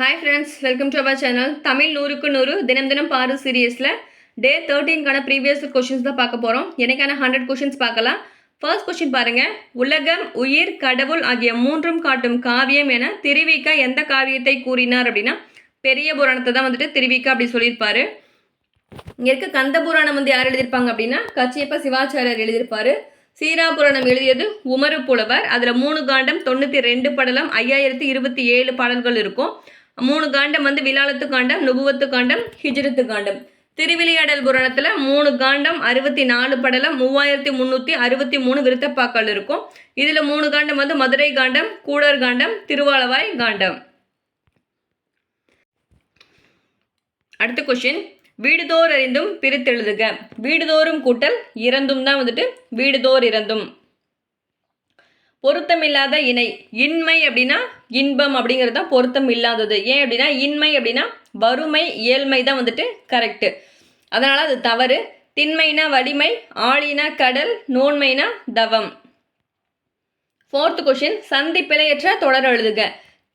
Hi friends, welcome to our channel. Tamil 100க்கு 100 தினம் தினம் பாரு சீரியஸில் டே 13க்கான ப்ரீவியஸ் கொஷின்ஸ் தான் பார்க்க போகிறோம். எனக்கான 100 கொஷின்ஸ் பார்க்கலாம். ஃபர்ஸ்ட் கொஷின் பாருங்கள். உலகம், உயிர், கடவுள் ஆகிய மூன்றும் காட்டும் காவியம் என திருவிக எந்த காவியத்தை கூறினார் அப்படின்னா பெரிய புராணத்தை தான் திருவிக அப்படி சொல்லியிருப்பாரு. இங்கே இருக்க கந்த புராணம் யார் எழுதியிருப்பாங்க அப்படின்னா கச்சியப்ப சிவாச்சாரியர் எழுதியிருப்பாரு. சீராபுராணம் எழுதியது உமரு புலவர். அதில் 3 காண்டம் 92 படலம் 5027 பாடல்கள் இருக்கும். 3 காண்டம் விலாலத்து காண்டம், நுபுவத்து காண்டம், ஹிஜ்ரத்து காண்டம். திருவிளையாடல் புராணத்தில் 3 காண்டம் 64 படலம் 3363 விருத்தப்பாக்கள் இருக்கும். இதில் 3 காண்டம் மதுரை காண்டம், கூடர் காண்டம், திருவாலவாய் காண்டம். அடுத்த கொஸ்டின், வீடுதோர் அறிந்தும் பிரித்தெழுதுக. வீடுதோறும் கூட்டல் இறந்தும் தான் வீடுதோர் இறந்தும். பொருத்தமில்லாத இணை. இன்மை அப்படின்னா இன்பம் அப்படிங்கிறது தான் பொருத்தம் இல்லாதது. ஏன் அப்படின்னா இன்மை அப்படின்னா வறுமை, இயல்மை தான் கரெக்டு. அதனால் அது தவறு. திண்மைனா வலிமை, ஆளினா கடல், நோன்மைனா தவம். ஃபோர்த் கொஷின், சந்தி பிழையற்ற தொடர் எழுதுக.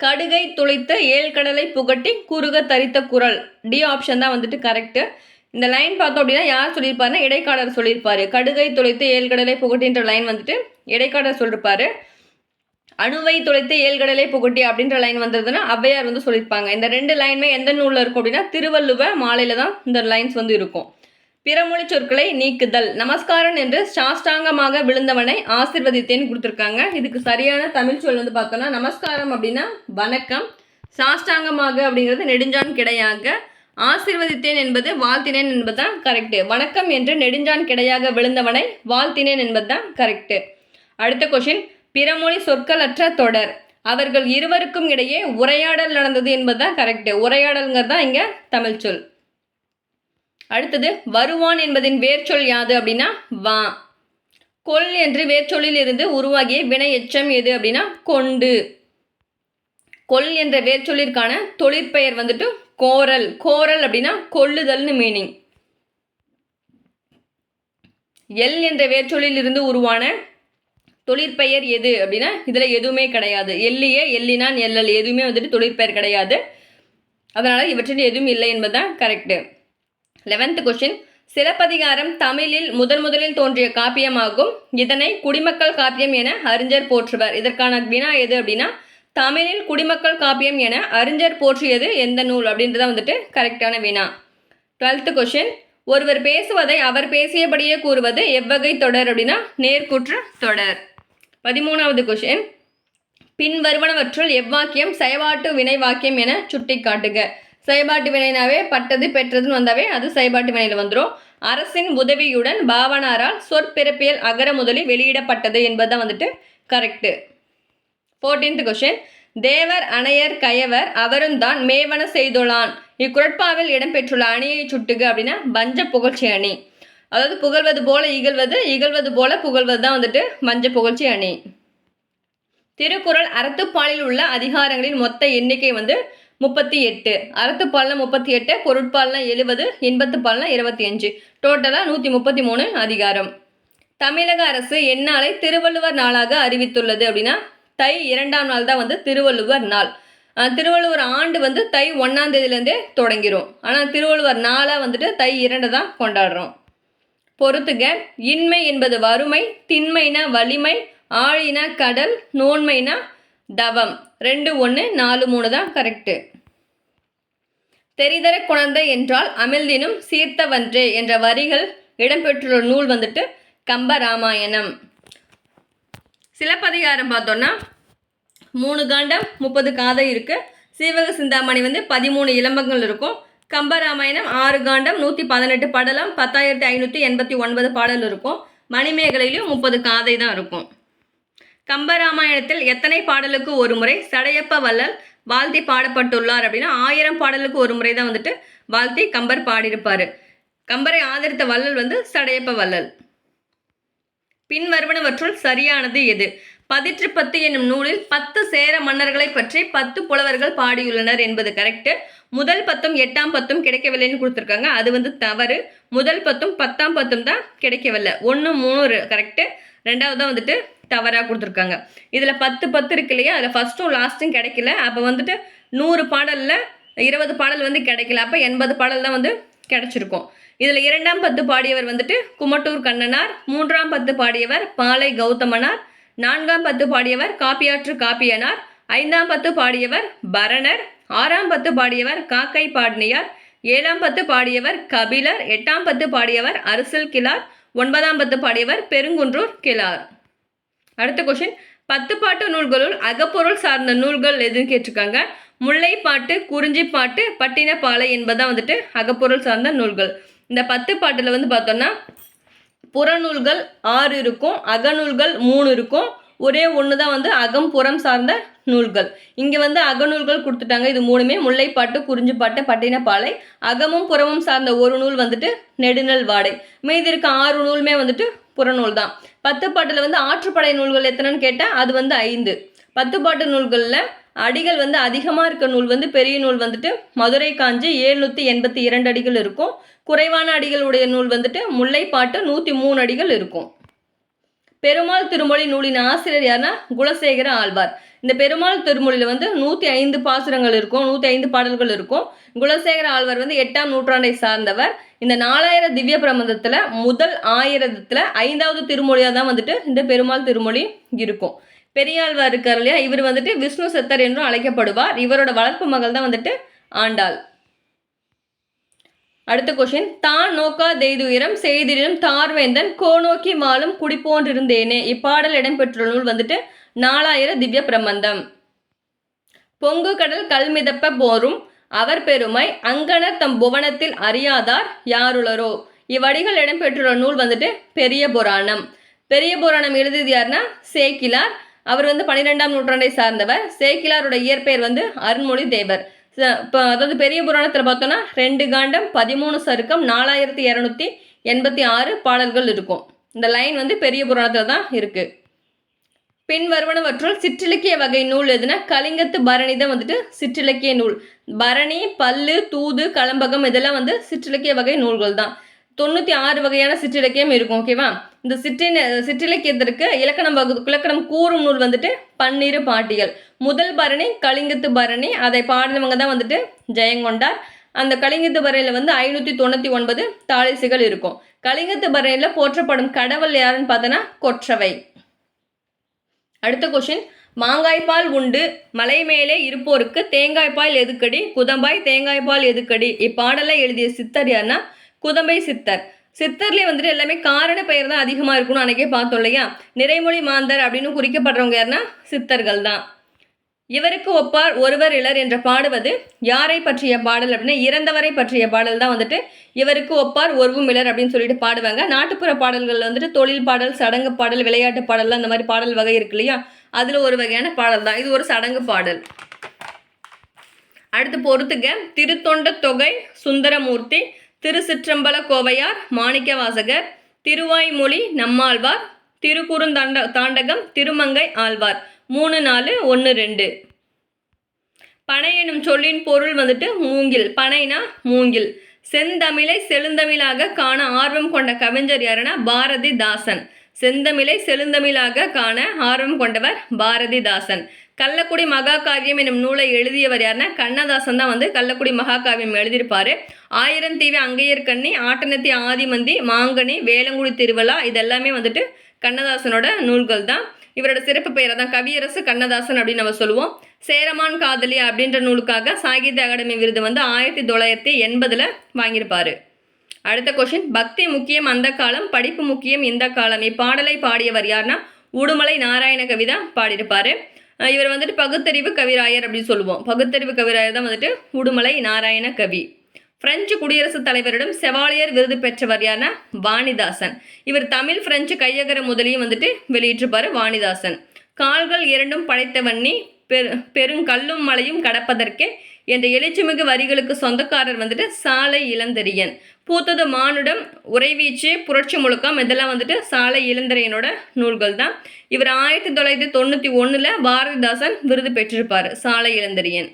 கடுகை துளைத்து ஏழ்கடலை புகட்டி குறுக தரித்த குரல். டி ஆப்ஷன் தான் கரெக்டு. இந்த லைன் பார்த்தோம் அப்படின்னா யார் சொல்லியிருப்பாருன்னா இடைக்காடர் சொல்லியிருப்பாரு. கடுகை துளைத்து ஏழ்கடலை புகட்டின்ற லைன் இடைக்காடர் சொல்லியிருப்பாரு. அணுவை துளைத்து ஏழ்கடலை புகட்டி அப்படின்ற லைன் வந்ததுன்னா ஔவையார் சொல்லியிருப்பாங்க. இந்த 2 லைனுமே எந்த நூலில் இருக்கும் அப்படின்னா திருவள்ளுவ மாலையில் தான் இந்த லைன்ஸ் இருக்கும். பிறமொழி சொற்களை நீக்குதல். நமஸ்காரன் என்று சாஷ்டாங்கமாக விழுந்தவனை ஆசிர்வதித்தேன்னு கொடுத்துருக்காங்க. இதுக்கு சரியான தமிழ் சொல் பார்த்தோன்னா நமஸ்காரம் அப்படின்னா வணக்கம், சாஷ்டாங்கமாக அப்படிங்கிறது நெடுஞ்சான் கிடையாக, ஆசிர்வதித்தேன் என்பது வாழ்த்தினேன் என்பது தான் கரெக்டு. வணக்கம் என்று நெடுஞ்சான் கிடையாக விழுந்தவனை வாழ்த்தினேன் என்பது தான் கரெக்டு. அடுத்த கொஷின், பிறமொழி சொற்கள் அற்ற தொடர். அவர்கள் இருவருக்கும் இடையே உரையாடல் நடந்தது என்பது தான் கரெக்டு. உரையாடல்ங்கிறது தான் இங்கே தமிழ் சொல். அடுத்தது, வருவான் என்பதின் வேர்ச்சொல் யாது அப்படின்னா வா. கொல் என்று வேர்ச்சொல்லில் இருந்து உருவாகிய வினை எச்சம் எது அப்படின்னா கொண்டு. கொல் என்ற வேர்ச்சொல்லிற்கான தொழிற்பெயர் கோரல். கோரல் அப்படின்னா கொள்ளுதல்னு மீனிங். எல் என்ற வேர்ச்சொல்லில் இருந்து உருவான தொழிற்பெயர் எது அப்படின்னா இதில் எதுவுமே கிடையாது. எல்லிய, எல்லினான், எல்லல் எதுவுமே தொழிற்பெயர் கிடையாது. அதனால் இவற்றில் எதுவும் இல்லை என்பதுதான் கரெக்டு. 11th கொஸ்டின், சிலப்பதிகாரம் தமிழில் முதலில் தோன்றிய காப்பியமாகும். இதனை குடிமக்கள் காப்பியம் என அறிஞர் போற்றுவர். இதற்கான வினா எது அப்படின்னா தமிழில் குடிமக்கள் காப்பியம் என அறிஞர் போற்றியது எந்த நூல் அப்படின்றத கரெக்டான வினா. 12th கொஸ்டின், ஒருவர் பேசுவதை அவர் பேசியபடியே கூறுவது எவ்வகை தொடர் அப்படின்னா நேர்குற்ற தொடர். 13வது கொஸ்டின், பின் வருவனவற்றுள் எவ்வாக்கியம் செயபாட்டு வினை வாக்கியம் என சுட்டி காட்டுக. செயபாட்டு வினைனாவே பட்டது பெற்றதுன்னு வந்தாவே அது செயபாட்டு வினையில் வந்துடும். அரசின் உதவியுடன் பாவனாரால் சொற்பிறப்பியல் அகர முதலி வெளியிடப்பட்டது என்பது கரெக்டு. 14th கொஸ்டின், தேவர் அணையர் கயவர் அவரும் தான் மேவன செய்தொழான். இக்குறட்பாவில் இடம்பெற்றுள்ள அணியை சுட்டுக அப்படின்னா வஞ்ச புகழ்ச்சி அணி. அதாவது புகழ்வது போல இகழ்வது, இகழ்வது போல புகழ்வது தான் வஞ்ச புகழ்ச்சி அணி. திருக்குறள் அறத்துப்பாலில் உள்ள அதிகாரங்களின் மொத்த எண்ணிக்கை 38. அறத்துப்பால்னா 38, பொருட்பால்னா 70, இன்பத்துப்பால்னா 25. டோட்டலாக 133 அதிகாரம். தமிழக அரசு எந்நாளை திருவள்ளுவர் நாளாக அறிவித்துள்ளது அப்படின்னா தை 2ஆம் நாள் தான் திருவள்ளுவர் நாள். திருவள்ளுவர் ஆண்டு தை 1ஆம் தேதியிலேருந்தே தொடங்கிரும். ஆனால் திருவள்ளுவர் நாளாக தை 2 தான் கொண்டாடுறோம். பொறுத்துக. இன்மை என்பது வறுமை, திண்மைனா வலிமை, ஆழினா கடல், நோன்மைனா தவம். 2, 1, 4, 3 தான் கரெக்டு. தெரிதர குழந்தை என்றால் அமிழ்தினும் சீர்த்தவன்றே என்ற வரிகள் இடம்பெற்றுள்ள நூல் கம்பராமாயணம். சிலப்பதிகாரம் பார்த்தோன்னா 3 காண்டம் 30 காதை இருக்குது. சீவக சிந்தாமணி 13 இலம்பங்கள் இருக்கும். கம்பராமாயணம் 6 காண்டம் 118 படலம் 10,589 பாடல் இருக்கும். மணிமேகலையிலும் 30 காதை தான் இருக்கும். கம்பராமாயணத்தில் எத்தனை பாடலுக்கு ஒரு முறை சடையப்ப வள்ளல் வாழ்த்தி பாடப்பட்டுள்ளார் அப்படின்னா 1000 பாடலுக்கு ஒரு முறை தான் வாழ்த்தி கம்பர் பாடியிருப்பார். கம்பரை ஆதரித்த வள்ளல் சடையப்ப வள்ளல். பின் வருவனவற்றுள் சரியானது எது? 10 என்னும் நூலில் 10 சேர மன்னர்களை பற்றி 10 புலவர்கள் பாடியுள்ளனர் என்பது கரெக்டு. முதல் 10ம் 8ஆம் 10ம் கிடைக்கவில்லைன்னு கொடுத்துருக்காங்க. அது தவறு. முதல் 10ம் 10ஆம் 10ம் தான் கிடைக்கவில்லை. 1, 3 கரெக்டு. ரெண்டாவது தான் தவறாக கொடுத்துருக்காங்க. இதில் 10 10 இருக்கு இல்லையா, அதில் ஃபஸ்ட்டும் லாஸ்ட்டும் கிடைக்கல. அப்போ வந்துட்டு 100 பாடலில் 20 பாடல் வந்து கிடைக்கல. அப்போ 80 பாடல் தான் வந்து கிடைச்சிருக்கும். இதில் 2ஆம் பத்து பாடியவர் வந்துட்டு குமட்டூர் கண்ணனார், 3ஆம் பத்து பாடியவர் பாலை கௌதமனார், 4ஆம் பத்து பாடியவர் காப்பியாற்று காப்பியனார், 5ஆம் பத்து பாடியவர் பரணர், 6ஆம் பத்து பாடியவர் காக்கை பாடினியார், 7ஆம் பத்து பாடியவர் கபிலர், 8ஆம் பத்து பாடியவர் அரசல் கிளார், 9ஆம் பத்து பாடியவர் பெருங்குன்றூர் கிளார். அடுத்த கொஸ்டின், 10 பாட்டு நூல்களுள் அகப்பொருள் சார்ந்த நூல்கள் எதுன்னு கேட்டிருக்காங்க. முல்லைப்பாட்டு, குறிஞ்சிப்பாட்டு, பட்டினப்பாலை என்பதான் வந்துட்டு அகப்பொருள் சார்ந்த நூல்கள். இந்த 10 பாட்டில் வந்து பார்த்தோம்னா புறநூல்கள் 6 இருக்கும், அகநூல்கள் 3 இருக்கும். ஒரே ஒன்று தான் வந்து அகம் புறம் சார்ந்த நூல்கள். இங்கே வந்து அகநூல்கள் கொடுத்துட்டாங்க. இது 3மே முல்லைப்பாட்டு, குறிஞ்சிப்பாட்டு, பட்டினப்பாலை. அகமும் புறமும் சார்ந்த ஒரு நூல் வந்துட்டு நெடுநல் வாடை. மீதி இருக்க 6 நூலுமே வந்துட்டு புறநூல் தான். 10 பாட்டில் வந்து ஆற்றுப்படை நூல்கள் எத்தனைன்னு கேட்டால் அது வந்து 5. 10 பாட்டு நூல்களில் அடிகள் வந்து அதிகமாக இருக்க நூல் வந்து பெரிய நூல் வந்துட்டு மதுரை காஞ்சி 782 அடிகள் இருக்கும். குறைவான அடிகளுடைய நூல் வந்துட்டு முல்லைப்பாட்டு 103 அடிகள் இருக்கும். பெருமாள் திருமொழி நூலின் ஆசிரியர் யாருன்னா குலசேகர ஆழ்வார். இந்த பெருமாள் திருமொழியில் வந்து 105 பாசுரங்கள் இருக்கும், 105 பாடல்கள் இருக்கும். குலசேகர ஆழ்வார் வந்து 8ஆம் நூற்றாண்டை சார்ந்தவர். இந்த 4000 திவ்ய பிரபந்தத்தில் முதல் 1000ல் 5வது திருமொழியாக தான் வந்துட்டு இந்த பெருமாள் திருமொழி இருக்கும். பெரியாழ்வார் இருக்கார் இல்லையா, இவர் வந்துட்டு விஷ்ணு சித்தர் என்றும் அழைக்கப்படுவார். இவரோட வளர்ப்பு மகள் தான் வந்துட்டு ஆண்டாள். அடுத்த கொஸ்டின், தான் நோக்கா தெய்துயரம் செய்திடும் தார்வேந்தன் கோநோக்கி மாலும் குடிப்போன்றிருந்தேனே. இப்பாடல் இடம்பெற்றுள்ள நூல் வந்துட்டு 4000 திவ்ய பிரபந்தம். பொங்கு கடல் கல்மிதப்ப போரும் அவர் பெருமை அங்கனர் தம் புவனத்தில் அறியாதார் யாருளரோ. இவ்வடிகள் இடம்பெற்றுள்ள நூல் வந்துட்டு பெரிய புராணம். பெரிய புராணம் எழுதியது யாருன்னா சேக்கிலார். அவர் வந்து 12ஆம் நூற்றாண்டை சார்ந்தவர். சேக்கிலாரோட இயற்பெயர் வந்து அருண்மொழி தேவர். இப்போ அதாவது பெரிய புராணத்தில் பார்த்தோன்னா 2 காண்டம், 13 சருக்கம், 4286 பாடல்கள் இருக்கும். இந்த லைன் வந்து பெரிய புராணத்தில் தான் இருக்குது. பின் வருவனவற்றுள் சிற்றிலக்கிய வகை நூல் எதுனா கலிங்கத்து பரணி தான் வந்துட்டு சிற்றிலக்கிய நூல். பரணி, பல்லு, தூது, கலம்பகம் இதெல்லாம் வந்து சிற்றிலக்கிய வகை நூல்கள் தான். 96 வகையான சிற்றிலக்கியம் இருக்கும். ஓகேவா. இந்த சிற்றிலக்கியத்திற்கு இலக்கணம் கூறும் நூல் வந்துட்டு 12 பாட்டிகள். முதல் பரணி கலிங்கத்து பரணி, அதை பாடினவங்க தான் வந்துட்டு ஜெயங்கொண்டார். அந்த கலிங்கத்து பரணியில் வந்து 599 தாளிசைகள் இருக்கும். கலிங்கத்து பரணியில் போற்றப்படும் கடவுள் யாருன்னு பார்த்தோன்னா கொற்றவை. அடுத்த கொஸ்டின், மாங்காய்பால் உண்டு மலை மேலே இருப்போருக்கு தேங்காய்பால் எதுக்கடி குதம்பாய் தேங்காய்பால் எதுக்கடி. இப்பாடலை எழுதிய சித்தர் யாருன்னா குதம்பை சித்தர். சித்தர்லேயே வந்துட்டு எல்லாமே காரண பெயர் தான் அதிகமாக இருக்கணும். அன்றைக்கே பார்த்தோம் இல்லையா. நிறைமொழி மாந்தர் அப்படின்னு குறிக்கப்படுறவங்க யாருன்னா சித்தர்கள் தான். இவருக்கு ஒப்பார் ஒருவர் இலர் என்ற பாடுவது யாரை பற்றிய பாடல் அப்படின்னா இறந்தவரை பற்றிய பாடல் தான் வந்துட்டு இவருக்கு ஒப்பார் ஒருவும் இலர் அப்படின்னு சொல்லிட்டு பாடுவாங்க. நாட்டுப்புற பாடல்கள் வந்துட்டு தொழில் பாடல், சடங்கு பாடல், விளையாட்டு பாடல்லாம் அந்த மாதிரி பாடல் வகை இருக்கு இல்லையா, அதில் ஒரு வகையான பாடல் தான் இது. ஒரு சடங்கு பாடல். அடுத்து பொறுத்துக்க, திருத்தொண்ட தொகை சுந்தரமூர்த்தி, திருச்சிற்றம்பல கோவையார் மாணிக்கவாசகர், திருவாய்மொழி நம்மாழ்வார், தாண்டகம் திருமங்கை ஆழ்வார். 3 4 1 2. பனை எனும் சொல்லின் பொருள் வந்துட்டு மூங்கில். பனைனா மூங்கில். செந்தமிழை செழுந்தமிழாக காண ஆர்வம் கொண்ட கவிஞர் யாருன்னா பாரதிதாசன். செந்தமிழை செழுந்தமிழாக காண ஆர்வம் கொண்டவர் பாரதிதாசன். கள்ளக்குடி மகாகாவியம் எனும் நூலை எழுதியவர் யாருன்னா கண்ணதாசன் தான் வந்து கள்ளக்குடி மகாகாவியம் எழுதியிருப்பாரு. 1000 தீவு அங்கையர்கண்ணி, ஆட்டனத்தி ஆதிமந்தி, மாங்கனி, வேளங்குடி திருவிழா இதெல்லாமே வந்துட்டு கண்ணதாசனோட நூல்கள் தான். இவரோட சிறப்பு பெயரை தான் கவியரசு கண்ணதாசன் அப்படின்னு நம்ம சொல்லுவோம். சேரமான் காதலி அப்படின்ற நூலுக்காக சாகித்ய அகாடமி விருது வந்து 1980 வாங்கியிருப்பாரு. அடுத்த கொஸ்டின், பக்தி முக்கியம் அந்த காலம், படிப்பு முக்கியம் இந்த காலம். இப்பாடலை பாடியவர் யாருன்னா உடுமலை நாராயண கவி தான் பாடியிருப்பாரு. இவர் வந்துட்டு பகுத்தறிவு கவிராயர் அப்படின்னு சொல்லுவோம். பகுத்தறிவு கவிராயர் தான் வந்துட்டு உடுமலை நாராயண கவி. பிரெஞ்சு குடியரசுத் தலைவரிடம் செவாலியர் விருது பெற்றவர் யாருன்னா வாணிதாசன். இவர் தமிழ் பிரெஞ்சு கையகர முதலியும் வந்துட்டு வெளியிட்டிருப்பாரு வாணிதாசன். கால்கள் 2 படைத்தவண்ணி பெருங்கல்லும் மலையும் கடப்பதற்கே என்ற எழுச்சிமிகு வரிகளுக்கு சொந்தக்காரர் வந்துட்டு சாலை இளந்தரியன். பூத்தது மானுடம், உறைவீச்சு, புரட்சி முழக்கம் இதெல்லாம் வந்துட்டு சாலை இளந்தரையனோட நூல்கள் தான். இவர் 1991 பாரதிதாசன் விருது பெற்றிருப்பார் சாலை இளந்தரியன்.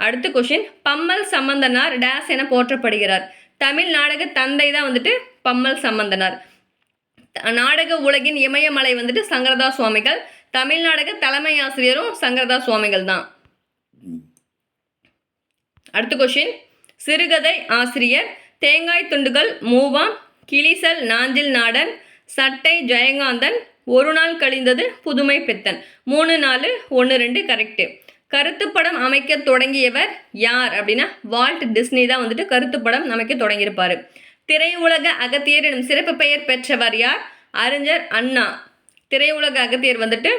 அடுத்த கொஸ்டின், பம்மல் சம்பந்தனார் டேஸ் என போற்றப்படுகிறார். தமிழ் நாடக தந்தை தான் வந்துட்டு பம்மல் சம்பந்தனார். நாடக உலகின் இமயமலை வந்துட்டு சங்கரதாஸ் சுவாமிகள். தமிழ்நாடக தலைமை ஆசிரியரும் சங்கரதாஸ் சுவாமிகள் தான். அடுத்த கொஷின், சிறுகதை ஆசிரியர். தேங்காய் துண்டுகள் மூவா, கிளிசல் நாஞ்சில் நாடன், சட்டை ஜெயகாந்தன், ஒரு நாள் கழிந்தது புதுமை பித்தன். 3 4 1 2 கரெக்டு. கருத்துப்படம் அமைக்க தொடங்கியவர் யார் அப்படின்னா வால்ட் டிஸ்னி தான் வந்துட்டு கருத்துப்படம் அமைக்க தொடங்கியிருப்பார். திரையுலக அகத்தியர் எனும் சிறப்பு பெயர் பெற்றவர் யார்? அறிஞர் அண்ணா. திரையுலக அகத்தியர் வந்துட்டு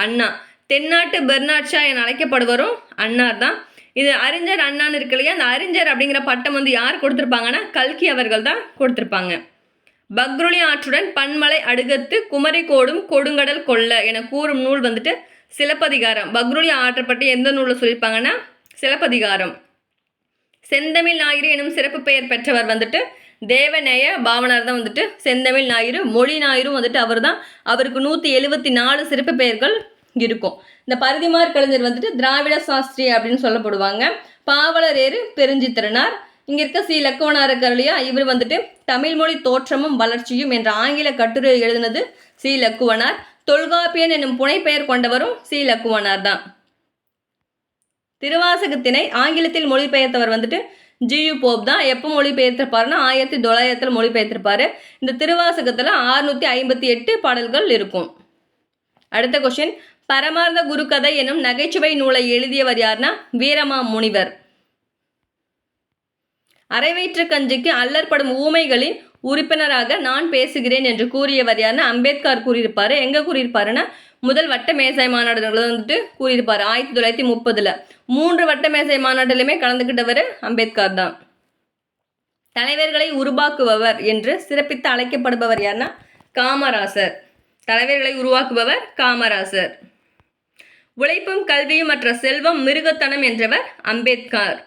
அண்ணா. தென்னாட்டு பெர்னாட் ஷா என அழைக்கப்படுவரும் அண்ணார் தான். இது அறிஞர் அண்ணான்னு இருக்கு இல்லையா, அந்த அறிஞர் அப்படிங்கிற பட்டம் வந்து யார் கொடுத்துருப்பாங்கன்னா கல்கி அவர்கள் தான் கொடுத்துருப்பாங்க. பக்ருளி ஆற்றுடன் பன்மலை அடுகத்து குமரி கோடும் கொடுங்கடல் கொள்ள என கூறும் நூல் வந்துட்டு சிலப்பதிகாரம். பக்ருளி ஆற்றை பற்றி எந்த நூலில் சொல்லியிருப்பாங்கன்னா சிலப்பதிகாரம். செந்தமிழ் ஞாயிறு எனும் சிறப்பு பெயர் பெற்றவர் வந்துட்டு தேவநேய பாவனார் தான் வந்துட்டு செந்தமிழ் ஞாயிறு. மொழி ஞாயிறும் வந்துட்டு அவர் தான். அவருக்கு 174 சிறப்பு பெயர்கள் இருக்கும். இந்த பரிதிமார் கலைஞர் வந்துட்டு திராவிட சாஸ்திரி அப்படின்னு சொல்லப்படுவாங்க. பாவலரேறு பெருஞ்சித்திரனார். இங்கே இருக்க சி லக்குவனார் இருக்கார் இல்லையா, இவர் வந்துட்டு தமிழ் மொழி தோற்றமும் வளர்ச்சியும் என்ற ஆங்கில கட்டுரை எழுதினது சி லக்குவனார். தொல்காப்பியன் என்னும் புனைப்பெயர் கொண்டவரும் சி லக்குவனார் தான். திருவாசகத்தினை ஆங்கிலத்தில் மொழிபெயர்த்தவர் வந்துட்டு ஜியு போப் தான். எப்போ மொழிபெயர்த்திருப்பாருன்னா 1900 மொழிபெயர்த்திருப்பாரு. இந்த திருவாசகத்தில் 658 பாடல்கள் இருக்கும். அடுத்த கொஸ்டின், பரமார்த்த குருகதை எனும் நகைச்சுவை நூலை எழுதியவர் யார்னா வீரமா முனிவர். அரைவயிற்று கஞ்சிக்கு அல்லற்படும் ஊமைகளின் உறுப்பினராக நான் பேசுகிறேன் என்று கூறியவர் யாருன்னா அம்பேத்கர் கூறியிருப்பாரு. எங்கே கூறியிருப்பாருன்னா முதல் வட்ட மேசை மாநாடு வந்துட்டு கூறியிருப்பார் 1930. 3 வட்ட மேசை மாநாட்டிலுமே கலந்துக்கிட்டவர் அம்பேத்கர் தான். தலைவர்களை உருவாக்குபவர் என்று சிறப்பித்து அழைக்கப்படுபவர் யாருன்னா காமராசர். தலைவர்களை உருவாக்குபவர் காமராசர். உழைப்பும் கல்வியும் மற்ற செல்வம் மிருகத்தனம் என்றவர் அம்பேத்கர்.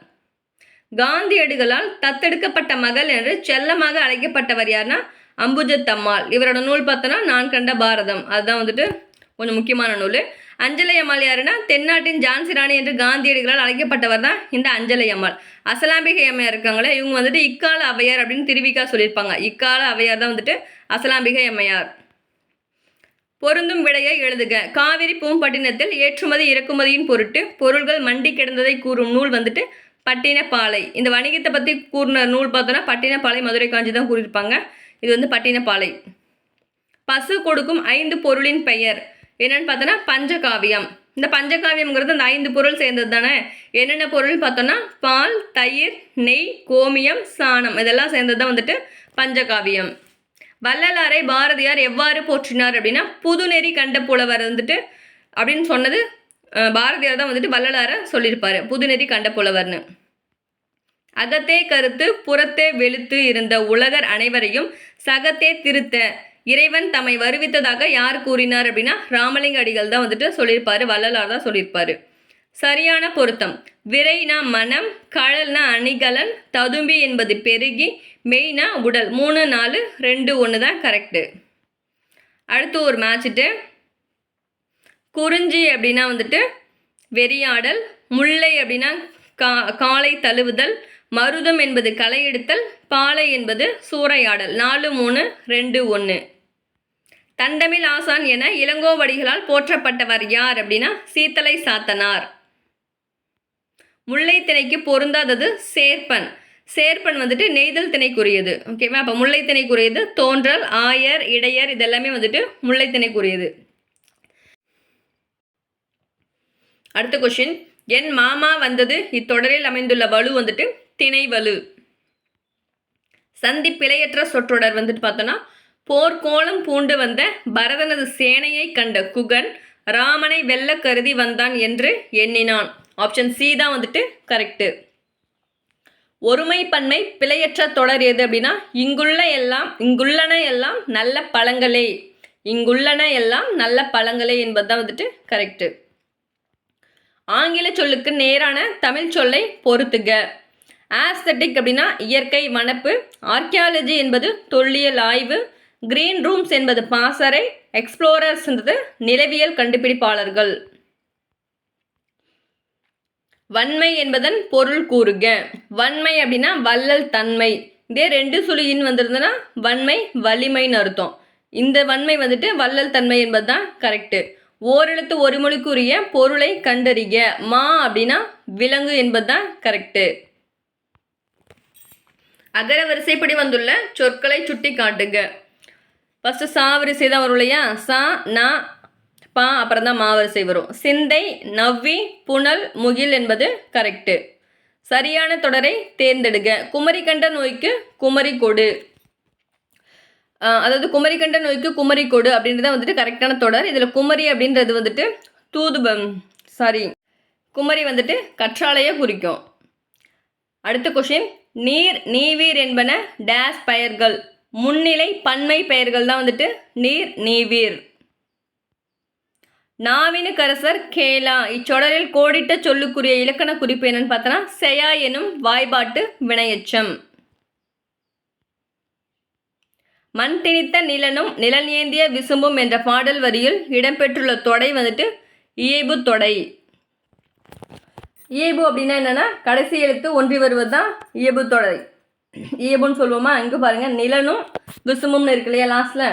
காந்தியடிகளால் தத்தெடுக்கப்பட்ட மகள் என்று செல்லமாக அழைக்கப்பட்டவர் யாருன்னா அம்புஜத்தம்மாள். இவரோட நூல் பார்த்தோன்னா நான் கண்ட பாரதம், அதுதான் வந்துட்டு கொஞ்சம் முக்கியமான நூல். அஞ்சலை அம்மாள் யாருன்னா தென்னாட்டின் ஜான்சி ராணி என்று காந்தியடிகளால் அழைக்கப்பட்டவர் தான் இந்த அஞ்சலை அம்மாள். அசலாம்பிகை அம்மையார் இருக்காங்களே, இவங்க வந்துட்டு இக்கால அவையார் அப்படின்னு திருவிக்கா சொல்லியிருப்பாங்க. இக்கால அவையார் தான் வந்துட்டு அசலாம்பிகை அம்மையார். பொருந்தும் விடையை எழுதுக. காவிரி பூம்பட்டினத்தில் ஏற்றுமதி இறக்குமதியின் பொருட்டு பொருள்கள் மண்டி கிடந்ததை கூறும் நூல் வந்துட்டு பட்டினப்பாலை. இந்த வணிகத்தை பற்றி கூறின நூல் பார்த்தோன்னா பட்டினப்பாலை மதுரை காஞ்சி தான் கூறியிருப்பாங்க. இது வந்து பட்டினப்பாலை. பசு கொடுக்கும் 5 பொருளின் பெயர் என்னென்னு பார்த்தோன்னா பஞ்சகாவியம். இந்த பஞ்சகாவியம்ங்கிறது அந்த 5 பொருள் சேர்ந்தது தானே. என்னென்ன பொருள் பார்த்தோன்னா பால், தயிர், நெய், கோமியம், சாணம், இதெல்லாம் சேர்ந்தது தான் வந்துட்டு பஞ்சகாவியம். வள்ளலாரை பாரதியார் எவ்வாறு போற்றினார் அப்படின்னா புதுநெறி கண்ட புலவர் வந்துட்டு அப்படின்னு சொன்னது பாரதியார் தான் வந்துட்டு வள்ளலாரை சொல்லியிருப்பாரு புதுநெறி கண்ட புலவர்னு. அகத்தே கருத்து புறத்தே வெளுத்து இருந்த உலகர் அனைவரையும் சகத்தே திருத்த இறைவன் தம்மை வருவித்ததாக யார் கூறினார் அப்படின்னா ராமலிங்க அடிகள் தான் வந்துட்டு சொல்லியிருப்பாரு, வள்ளலார் தான் சொல்லியிருப்பாரு. சரியான பொருத்தம். விரைனா மனம், கழல்னா அணிகலன், ததும்பி என்பது பெருகி, மெய்னா உடல். 3 4 2 1 தான் கரெக்டு. அடுத்து ஒரு மேட்சிட்டு குறிஞ்சி அப்படின்னா வந்துட்டு வெறியாடல், முல்லை அப்படின்னா காலை தழுவுதல், மருதம் என்பது களை எடுத்தல், பாலை என்பது சூறையாடல். 4 3 2 1. தண்டமிழ் ஆசான் என இளங்கோவடிகளால் போற்றப்பட்டவர் யார் அப்படின்னா சீத்தலை சாத்தனார். முல்லை திணைக்கு பொருந்தாதது சேர்ப்பன். சேர்ப்பன் வந்துட்டு நெய்தல் திணைக்குரியது. ஓகேவா, அப்போ முல்லை திணைக்குரியது தோன்றல், ஆயர், இடையர் இதெல்லாமே வந்துட்டு முல்லை திணைக்குரியது. அடுத்த கொஸ்டின், என் மாமா வந்தது இத்தொடரில் அமைந்துள்ள வலு வந்துட்டு திணைவலு. சந்தி பிழையற்ற சொற்றொடர் வந்துட்டு பார்த்தோன்னா போர்க்கோளம் பூண்டு வந்த பரதனது சேனையை கண்ட குகன் ராமனை வெல்ல கருதி வந்தான் என்று எண்ணினான். ஆப்ஷன் சி தான் வந்துட்டு கரெக்டு. ஒருமை பன்மை பிழையற்ற தொடர் எது அப்படின்னா இங்குள்ளன எல்லாம் நல்ல பழங்களே. இங்குள்ளன எல்லாம் நல்ல பழங்களே என்பது தான் வந்துட்டு கரெக்டு. ஆங்கில சொல்லுக்கு நேரான தமிழ் சொல்லை பொறுத்துக. ஆஸ்தட்டிக் அப்படின்னா இயற்கை வனப்பு, ஆர்கியாலஜி என்பது தொல்லியல் ஆய்வு, கிரீன் ரூம்ஸ் என்பது பாசறை, எக்ஸ்ப்ளோரர்ஸ் என்பது நிலவியல் கண்டுபிடிப்பாளர்கள். வன்மை என்பதன் பொருள் கூறுக. வன்மை அப்படின்னா வள்ளல் தன்மை. இதே 2 சுழியின் வந்திருந்ததுன்னா வன்மை வலிமைன்னு அர்த்தம். இந்த வன்மை வந்துட்டு வள்ளல் தன்மை என்பது தான் கரெக்டு. ஓரெழுத்து ஒரு மொழிக்குரிய பொருளை கண்டறிக. மா அப்படின்னா விலங்கு என்பது தான் கரெக்டு. அகர வரிசைப்படி வந்துள்ள சொற்களை சுட்டி காட்டுக. ஃபஸ்ட்டு சா வரிசை தான் வரும் இல்லையா? சா, நா, பா, அப்புறம் தான் மா வரிசை வரும். சிந்தை, நவ்வி, புனல், முகில் என்பது கரெக்டு. சரியான தொடரை தேர்ந்தெடுக. குமரி கண்ட நோய்க்கு குமரி கொடு. அதாவது குமரி கண்ட நோய்க்கு குமரி கொடு அப்படின்றத வந்துட்டு கரெக்டான தொடர். இதில் குமரி அப்படின்றது வந்துட்டு குமரி வந்துட்டு கற்றாழையை குறிக்கும். அடுத்த கொஷின், நீர், நீவீர் என்பன டேஸ் பெயர்கள். முன்னிலை பன்மை பெயர்கள் தான் வந்துட்டு நீர், நீவீர். நாவினுக்கரசர் கேலா. இச்சொடரில் கோடிட்ட சொல்லுக்குரிய இலக்கண குறிப்பு என்னன்னு பார்த்தோன்னா செயா எனும் வாய்பாட்டு வினையெச்சம். மண் திணித்த நிலனும் நிழல் ஏந்திய விசும்பும் என்ற பாடல் வரியில் இடம்பெற்றுள்ள தொடை வந்துட்டு இயைபு தொடை. இயைபு அப்படின்னா என்னன்னா கடைசி எழுத்து ஒன்றி வருவது தான் இயைபு தொடை. இயைபுன்னு சொல்லுவோமா? இங்கே பாருங்க, நிலனும் விசும்பும்னு இருக்கு இல்லையா? லாஸ்ட்ல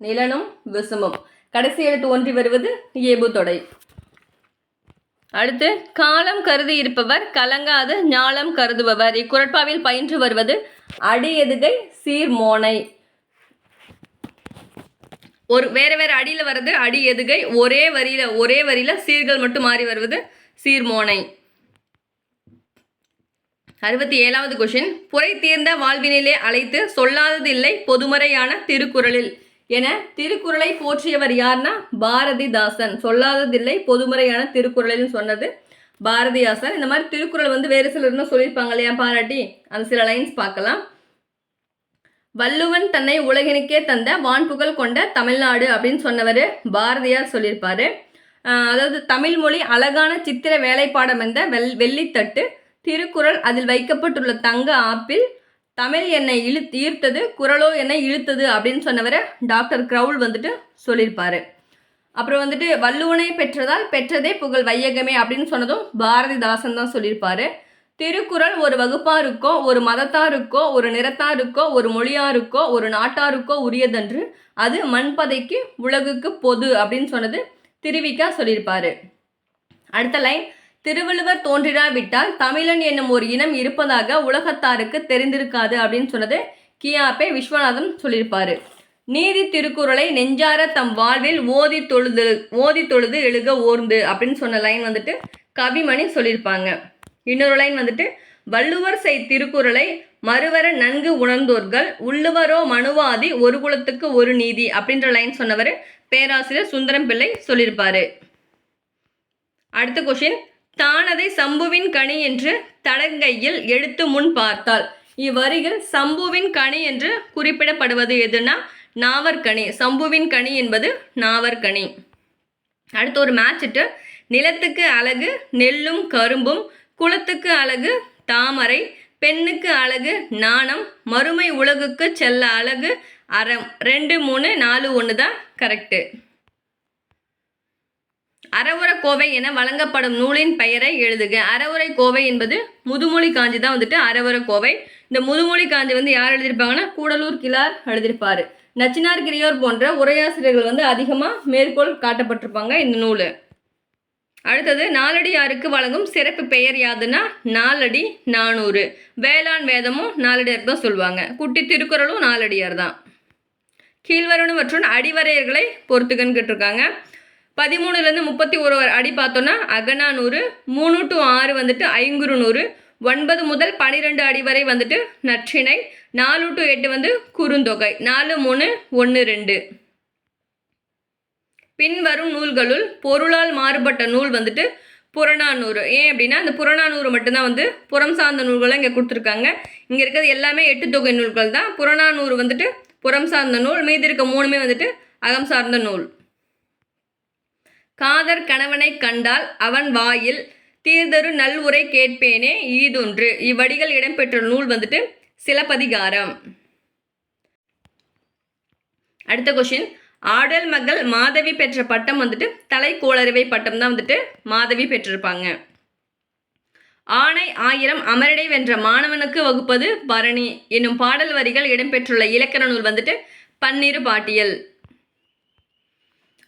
நிலனும் விசும்பும் கடைசி எழுத்து ஒன்றி வருவது இயைபு தொடை. அடுத்து, காலம் கருதி இருப்பவர் கலங்காது ஞாலம் கருதுபவர். இக்குறட்பாவில் பயின்று வருவது அடி எதுகை சீர்மோனை. வேற வேற அடியில் வருது அடி எதுகை, ஒரே வரியில சீர்கள் மட்டும் மாறி வருவது சீர்மோனை. 67வது கொஷின், புரை தீர்ந்த வாழ்வினிலே அழைத்து சொல்லாதது இல்லை பொதுமறையான திருக்குறளில் என திருக்குறளை போற்றியவர் யார்னா பாரதிதாசன். சொல்லாததில்லை பொதுமுறையான திருக்குறளில் சொன்னது பாரதிதாசன். இந்த மாதிரி திருக்குறள் வந்து வேறு சிலர் இன்னும் சொல்லியிருப்பாங்க இல்லையா பாராட்டி, அந்த சில லைன்ஸ் பார்க்கலாம். வள்ளுவன் தன்னை உலகினுக்கே தந்த வான்புகழ் கொண்ட தமிழ்நாடு அப்படின்னு சொன்னவர் பாரதியார் சொல்லியிருப்பாரு. அதாவது தமிழ் மொழி அழகான சித்திர வேலைப்பாடம் என்ற வெள்ளித்தட்டு, திருக்குறள் அதில் வைக்கப்பட்டுள்ள தங்க ஆப்பிள், தமிழ் என்னை ஈர்த்தது, குறளோ என்னை இழுத்தது அப்படின்னு சொன்னவரை டாக்டர் கிரவுல் வந்துட்டு சொல்லியிருப்பாரு. அப்புறம் வந்துட்டு வள்ளுவனை பெற்றதால் பெற்றதே புகழ் வையகமே அப்படின்னு சொன்னதும் பாரதிதாசன் தான் சொல்லியிருப்பாரு. திருக்குறள் ஒரு வகுப்பாருக்கோ ஒரு மதத்தாருக்கோ ஒரு நிறத்தாருக்கோ ஒரு மொழியாருக்கோ ஒரு நாட்டாருக்கோ உரியதன்று, அது மண்பதைக்கு உலகுக்கு பொது அப்படின்னு சொன்னது திருவிக்கா சொல்லியிருப்பாரு. அடுத்த லைன், திருவள்ளுவர் தோன்றிராவிட்டால் தமிழன் என்னும் ஒரு இனம் இருப்பதாக உலகத்தாருக்கு தெரிந்திருக்காது அப்படின்னு சொன்னது கியாபே விஸ்வநாதன் சொல்லியிருப்பாரு. நீதி திருக்குறளை நெஞ்சார தம் வாழ்வில் ஓதி தொழுது எழுக ஓர்ந்து அப்படின்னு சொன்ன லைன் வந்துட்டு கவிமணி சொல்லியிருப்பாங்க. இன்னொரு லைன் வந்துட்டு, வள்ளுவர் செய் திருக்குறளை மறுவர நன்கு உணர்ந்தோர்கள் உள்ளுவரோ மனுவாதி ஒரு குலத்துக்கு ஒரு நீதி அப்படின்ற லைன் சொன்னவர் பேராசிரியர் சுந்தரம் பிள்ளை சொல்லியிருப்பாரு. அடுத்த கொஷின், தானதை சம்புவின் கனி என்று தடங்கையில் எடுத்து முன் பார்த்தால். இவ்வரிகள் சம்புவின் கனி என்று குறிப்பிடப்படுவது எதுனா நாவற்கனி. சம்புவின் கனி என்பது நாவற்கனி. அடுத்து ஒரு மேட்சிட்டு, நிலத்துக்கு அழகு நெல்லும் கரும்பும், குலத்துக்கு அழகு தாமரை, பெண்ணுக்கு அழகு நாணம், மறுமை உலகுக்கு செல்ல அழகு அறம். 2, 3, 4, 1 தான் கரெக்டு. அறவுரை கோவை என வழங்கப்படும் நூலின் பெயரை எழுதுக. அறவுரை கோவை என்பது முதுமொழி காஞ்சி தான் வந்துட்டு அறவுரை கோவை. இந்த முதுமொழி காஞ்சி வந்து யார் எழுதியிருப்பாங்கன்னா கூடலூர் கிழார் எழுதியிருப்பாரு. நச்சினார் கிரியோர் போன்ற உரையாசிரியர்கள் வந்து அதிகமாக மேற்கோள் காட்டப்பட்டிருப்பாங்க இந்த நூல். அடுத்தது, நாலடியாருக்கு வழங்கும் சிறப்பு பெயர் யாதுன்னா நாலடி 400. வேளாண் வேதமும் நாலடியார் தான் சொல்லுவாங்க. குட்டி திருக்குறளும் நாலடியார் தான். கீழ்வருவனவற்றுடன் அடிவரையர்களை பொறுத்துக்கன்னு கேட்டிருக்காங்க. 13லேருந்து 31 அடி பார்த்தோன்னா அகநானூறு, 3 to 6 வந்துட்டு ஐங்குறுநூறு, 9 முதல் 12 அடி வரை வந்துட்டு நற்றிணை, 4 to 8 வந்து குறுந்தொகை, 4, 3, 1, 2. பின்வரும் நூல்களுள் பொருளால் மாறுபட்ட நூல் வந்துட்டு புறநானூறு. ஏன் அப்படின்னா அந்த புறநானூறு மட்டும்தான் வந்து புறம் சார்ந்த நூல்களை இங்கே கொடுத்துருக்காங்க. இங்கே இருக்கிறது எல்லாமே 8 தொகை நூல்கள் தான். புறநானூறு வந்துட்டு புறம் சார்ந்த நூல், மீதி இருக்க 3மே வந்துட்டு அகம் சார்ந்த நூல். காதர் கணவனை கண்டால் அவன் வாயில் தீர்தரு நல்வுரை கேட்பேனே ஈதொன்று. இவ்வடிகள் இடம்பெற்ற நூல் வந்துட்டு சிலப்பதிகாரம். அடுத்த கொஷின், ஆடல் மகள் மாதவி பெற்ற பட்டம் வந்துட்டு தலைக்கோளறுவை பட்டம் தான் வந்துட்டு மாதவி பெற்றிருப்பாங்க. ஆணை ஆயிரம் அமரடை வென்ற மாணவனுக்கு வகுப்பது பரணி என்னும் பாடல் வரிகள் இடம்பெற்றுள்ள இலக்கண நூல் வந்துட்டு பன்னிரு பாட்டியல்.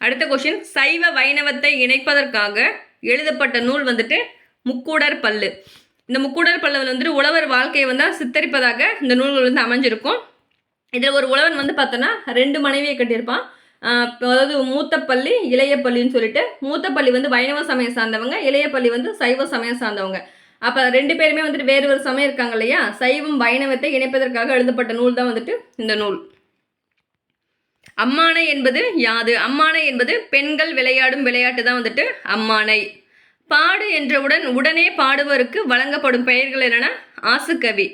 அடுத்த கொஸ்டின், சைவ வைணவத்தை இணைப்பதற்காக எழுதப்பட்ட நூல் வந்துட்டு முக்கூடர் பல்லு. இந்த முக்கூடர் பல்லுவில் வந்துட்டு உழவர் வாழ்க்கையை வந்து சித்தரிப்பதாக இந்த நூல்கள் வந்து அமைஞ்சிருக்கும். இதில் ஒரு உழவன் வந்து பார்த்தோன்னா 2 மனைவியை கட்டியிருப்பான். அதாவது மூத்த பள்ளி இளைய பள்ளின்னு சொல்லிட்டு, மூத்த பள்ளி வந்து வைணவ சமயம் சார்ந்தவங்க, இளைய பள்ளி வந்து சைவ சமயம் சார்ந்தவங்க. அப்போ 2 பேருமே வந்துட்டு வேறு ஒரு சமயம் இருக்காங்க இல்லையா. சைவம் வைணவத்தை இணைப்பதற்காக எழுதப்பட்ட நூல் தான் வந்துட்டு இந்த நூல். அம்மானை என்பது யாது? அம்மானை என்பது பெண்கள் விளையாடும் விளையாட்டு தான் வந்துட்டு அம்மானை. பாடு என்றவுடன் உடனே பாடுவருக்கு வழங்கப்படும் பெயர்கள் என்னென்னா ஆசுக்கவி.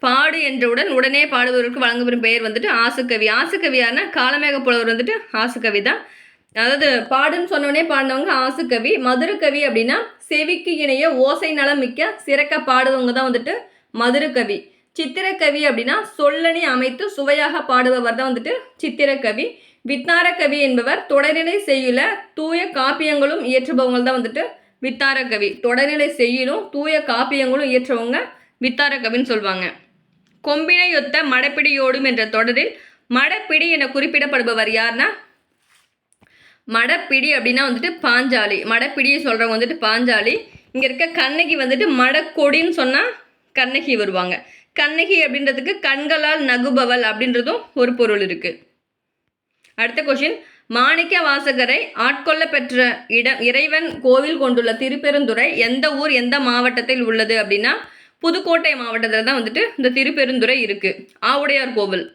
பாடு என்றவுடன் உடனே பாடுபவருக்கு வழங்கப்படும் பெயர் வந்துட்டு ஆசுக்கவி. ஆசுக்கவியானா காலமேக புலவர் வந்துட்டு ஆசுக்கவி தான். அதாவது பாடுன்னு சொன்னோடனே பாடினவங்க ஆசுக்கவி. மதுரக்கவி அப்படின்னா செவிக்கு இணைய ஓசை நலம் மிக்க சிறக்க பாடுவவங்க தான் வந்துட்டு மதுரக்கவி. சித்திரக்கவி அப்படின்னா சொல்லணி அமைத்து சுவையாக பாடுபவர் தான் வந்துட்டு சித்திரக்கவி. வித்தாரக்கவி என்பவர் தொடர்நிலை செய்யுள தூய காப்பியங்களும் இயற்றுபவங்க தான் வந்துட்டு வித்தாரக்கவி. தொடர்நிலை செய்யுளும் தூய காப்பியங்களும் இயற்றுவவங்க வித்தாரக்கவின்னு சொல்லுவாங்க. கொம்பினையொத்த மடப்பிடியோடும் என்ற தொடரில் மடப்பிடி என குறிப்பிடப்படுபவர் யாருன்னா மடப்பிடி அப்படின்னா வந்துட்டு பாஞ்சாலி. மடப்பிடியை சொல்கிறவங்க வந்துட்டு பாஞ்சாலி. இங்கே இருக்க கண்ணகி வந்துட்டு மடக்கொடின்னு சொன்னால் கண்ணகி வருவாங்க. கண்ணகி அப்படின்றதுக்கு கண்களால் நகுபவள் அப்படின்றதும் ஒரு பொருள் இருக்குது. அடுத்த கொஸ்டின், மாணிக்க வாசகரை ஆட்கொள்ள பெற்ற இறைவன் கோவில் கொண்டுள்ள திருப்பெருந்துறை எந்த ஊர் எந்த மாவட்டத்தில் உள்ளது அப்படின்னா புதுக்கோட்டை மாவட்டத்தில் தான் வந்துட்டு இந்த திருப்பெருந்துறை இருக்குது. ஆவுடையார் கோவில்.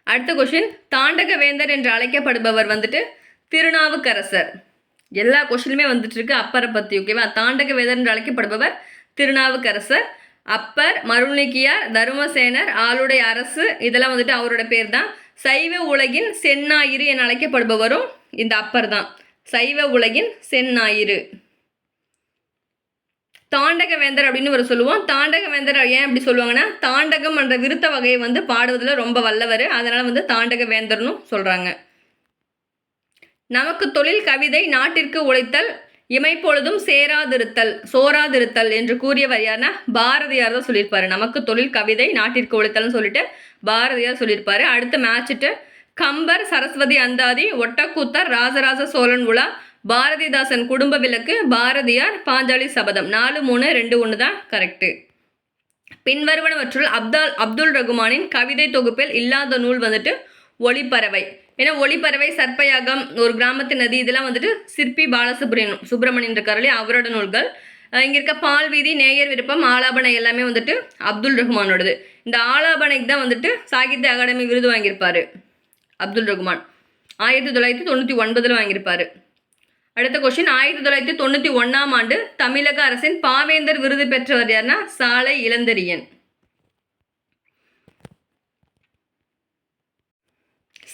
அடுத்த கொஸ்டின், தாண்டக வேந்தர் என்று அழைக்கப்படுபவர் வந்துட்டு திருநாவுக்கரசர். எல்லா கொஸ்டினுமே வந்துட்டு இருக்கு அப்பரை பற்றி. ஓகேவா? தாண்டக வேந்தர் என்று அழைக்கப்படுபவர் திருநாவுக்கரசர். அப்பர், மருள்நீக்கியார், தருமசேனர், ஆளுடைய அரசு இதெல்லாம் வந்துட்டு அவரோட பேர் தான். சைவ உலகின் செந்நாயிறு என அழைக்கப்படுபவரும் இந்த அப்பர் தான். சைவ உலகின் செந்நாயிறு. தாண்டக வேந்தர் அப்படின்னு ஒரு சொல்லுவோம். தாண்டக வேந்தர் ஏன் அப்படி சொல்லுவாங்கன்னா தாண்டகம் என்ற விருத்த வகையை வந்து பாடுவதில் ரொம்ப வல்லவர், அதனால வந்து தாண்டக வேந்தர்னு சொல்றாங்க. நமக்கு தொழில் கவிதை நாட்டிற்கு உழைத்தல் இமைப்பொழுதும் சோராதிருத்தல் என்று கூறியவர் யாருன்னா பாரதியார் தான் சொல்லியிருப்பாரு. நமக்கு தொழில் கவிதை நாட்டிற்கு உழைத்தல்னு சொல்லிட்டு பாரதியார் சொல்லியிருப்பாரு. அடுத்த மேட்சிட்டு கம்பர், சரஸ்வதி அந்தாதி, ஒட்டக்கூத்தர், ராஜராஜ சோழன் உலா, பாரதிதாசன் குடும்ப விளக்கு, பாரதியார், பாஞ்சாலி சபதம். 4, 3, 2, 1 தான் கரெக்டு. பின்வருவனவற்றுள் அப்துல் ரகுமானின் கவிதை தொகுப்பில் இல்லாத நூல் வந்துட்டு ஒளிப்பறவை. ஏன்னா ஒளிப்பறவை, சர்ப்பயாகம், ஒரு கிராமத்து நதி இதெல்லாம் வந்துட்டு சிற்பி சுப்பிரமணியன் இருக்காரு அவரோட நூல்கள். இங்கே இருக்க பால்வீதி, நேயர் விருப்பம், ஆலாபனை எல்லாமே வந்துட்டு அப்துல் ரகுமானோடது. இந்த ஆலாபனைக்கு தான் வந்துட்டு சாகித்ய அகாடமி விருது வாங்கியிருப்பாரு அப்துல் ரகுமான். 1999 வாங்கியிருப்பாரு. அடுத்த கொஸ்டின், 1991ஆம் ஆண்டு தமிழக அரசின் பாவேந்தர் விருது பெற்றவர் யாருன்னா சாலை இளந்தரியன்.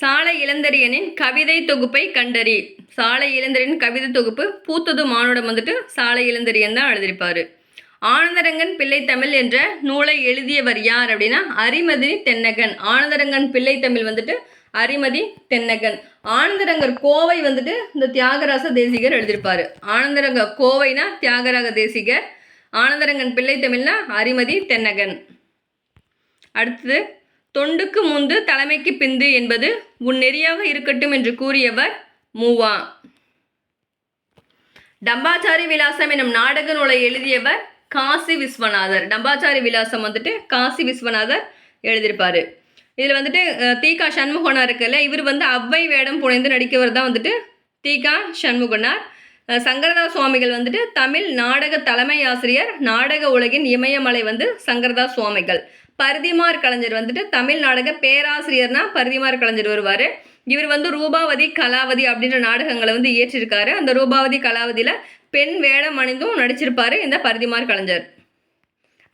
சாலை இளந்தரியனின் கவிதை தொகுப்பை கண்டறி. சாலை இளந்தரியன் கவிதை தொகுப்பு பூத்தது மானுடம் வந்துட்டு சாலை இளந்தரியன் தான் எழுதியிருப்பாரு. ஆனந்தரங்கன் பிள்ளை தமிழ் என்ற நூலை எழுதியவர் யார் அப்படின்னா அரிமதி தென்னகன். ஆனந்தரங்கன் பிள்ளை தமிழ் வந்துட்டு அரிமதி தென்னகன். ஆனந்தரங்கர் கோவை வந்துட்டு இந்த தியாகராச தேசிகர் எழுதியிருப்பாரு. ஆனந்தரங்க கோவைனா தியாகராக தேசிகர், ஆனந்தரங்கன் பிள்ளை தமிழ்னா அரிமதி தென்னகன். அடுத்தது, தொண்டுக்கு முந்து தலைமைக்கு பிந்து என்பது உன் நெறியாக இருக்கட்டும் என்று கூறியவர் மூவா. டம்பாச்சாரி விலாசம் எனும் நாடக நூலை எழுதியவர் காசி விஸ்வநாதர். டம்பாச்சாரி விலாசம் வந்துட்டு காசி விஸ்வநாதர் எழுதியிருப்பாரு. இதில் வந்துட்டு தீகா சண்முகனார் இருக்குல்ல, இவர் வந்து அவ்வை வேடம் புனைந்து நடிக்கவர் தான் வந்துட்டு தீகா சண்முகனார். சங்கரதாஸ் சுவாமிகள் வந்துட்டு தமிழ் நாடக தலைமை ஆசிரியர், நாடக உலகின் இமயமலை வந்து சங்கரதாஸ் சுவாமிகள். பரிதிமார் கலைஞர் வந்துட்டு தமிழ் நாடக பேராசிரியர்னா பரிதிமார் கலைஞர் வருவார். இவர் வந்து ரூபாவதி கலாவதி அப்படின்ற நாடகங்களை வந்து இயற்றிருக்காரு. அந்த ரூபாவதி கலாவதியில் பெண் வேடம் அணிந்தும் நடிச்சிருப்பாரு இந்த பரிதிமார் கலைஞர்.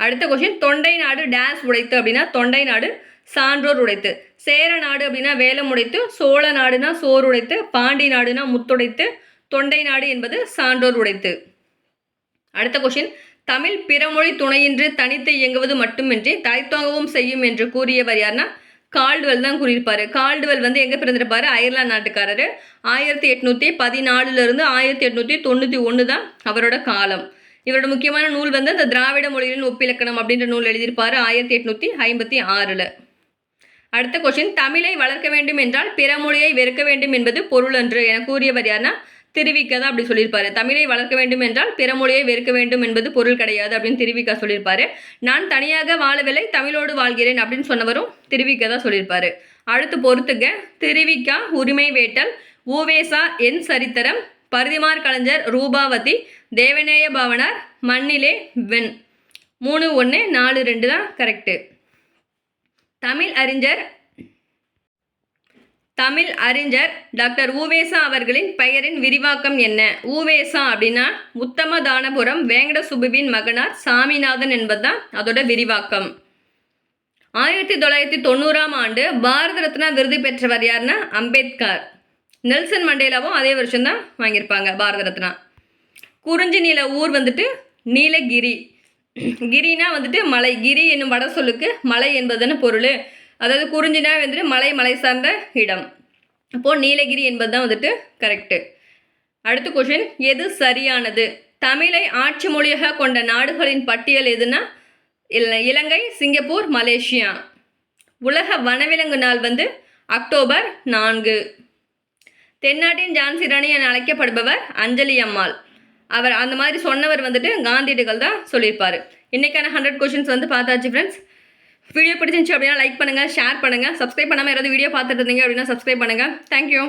அடுத்த கொஸ்டின், தொண்டை நாடு டேஸ் உடைத்து அப்படின்னா தொண்டை நாடு சான்றோர் உடைத்து. சேர நாடு அப்படின்னா வேலம் உடைத்து, சோழ நாடுனா சோறு உடைத்து, பாண்டி நாடுனா முத்துடைத்து, தொண்டை நாடு என்பது சான்றோர் உடைத்து. அடுத்த கொஸ்டின், தமிழ் பிறமொழி துணையின்றி தனித்து இயங்குவது மட்டுமின்றி தலைத்தோங்கவும் செய்யும் என்று கூறியவர் யாருன்னா கால்டுவெல் தான் கூறியிருப்பாரு. கால்டுவெல் வந்து எங்கே பிறந்திருப்பாரு? அயர்லாந்து நாட்டுக்காரரு. 1814 1891 தான் அவரோட காலம். இவரோட முக்கியமான நூல் வந்து அந்த திராவிட மொழிகளின் ஒப்பிலக்கணம் அப்படின்ற நூல் எழுதியிருப்பார் 1856. அடுத்த கொஸ்டின், தமிழை வளர்க்க வேண்டும் என்றால் பிற மொழியை வெறுக்க வேண்டும் என்பது பொருளன்று என கூறியவர் யாருன்னா திருவிக தான் அப்படி சொல்லியிருப்பாரு. தமிழை வளர்க்க வேண்டும் என்றால் பிற மொழியை வெறுக்க வேண்டும் என்பது பொருள் கிடையாது அப்படின்னு திருவிக சொல்லியிருப்பாரு. நான் தனியாக வாழவில்லை, தமிழோடு வாழ்கிறேன் அப்படின்னு சொன்னவரும் திருவிக தான் சொல்லியிருப்பாரு. அடுத்து பொறுத்துக, திருவிக உரிமை வேட்டல், ஊவேசா என் சரித்திரம், பரிதிமார் கலைஞர் ரூபாவதி, தேவநேய பாவனார் மண்ணிலே வெண். 3, 1, 4, 2 தான் கரெக்டு. தமிழ் அறிஞர் டாக்டர் ஊவேசா அவர்களின் பெயரின் விரிவாக்கம் என்ன? ஊவேசா அப்படின்னா உத்தமதானபுரம் வேங்கட சுப்புவின் மகனார் சாமிநாதன் என்பதுதான் அதோட விரிவாக்கம். 1990ஆம் ஆண்டு பாரத ரத்னா விருது பெற்றவர் யாருன்னா அம்பேத்கர். நெல்சன் மண்டேலாவும் அதே வருஷம் தான் வாங்கியிருப்பாங்க பாரத ரத்னா. குறிஞ்சி நில ஊர் வந்துட்டு நீலகிரி. கிரினா வந்துட்டு மலை, கிரி என்னும் வட சொல்லுக்கு மலை என்பதுன்னு பொருள். அதாவது குறிஞ்சினா வந்துட்டு மலை சார்ந்த இடம். அப்போது நீலகிரி என்பது தான் வந்துட்டு கரெக்டு. அடுத்த கொஷின், எது சரியானது? தமிழை ஆட்சி மொழியாக கொண்ட நாடுகளின் பட்டியல் எதுனா இலங்கை, சிங்கப்பூர், மலேசியா. உலக வனவிலங்கு நாள் வந்து அக்டோபர் 4. தென்னாட்டின் ஜான்சி ராணி என அழைக்கப்படுபவர் அஞ்சலி அம்மாள். அவர் அந்த மாதிரி சொன்னவர் வந்துட்டு காந்தியடிகள் தான் சொல்லியிருப்பார். இன்றைக்கான 100 கொஷின்ஸ் வந்து பார்த்தாச்சு ஃப்ரெண்ட்ஸ். வீடியோ பிடிச்சிருந்துச்சு அப்படின்னா லைக் பண்ணுங்கள், ஷேர் பண்ணுங்கள். சப்ஸ்கிரைப் பண்ணாமல் யாராவது வீடியோ பார்த்துட்டு இருந்தீங்க அப்படின்னா சப்ஸ்கிரைப் பண்ணுங்கள். தேங்க்யூ.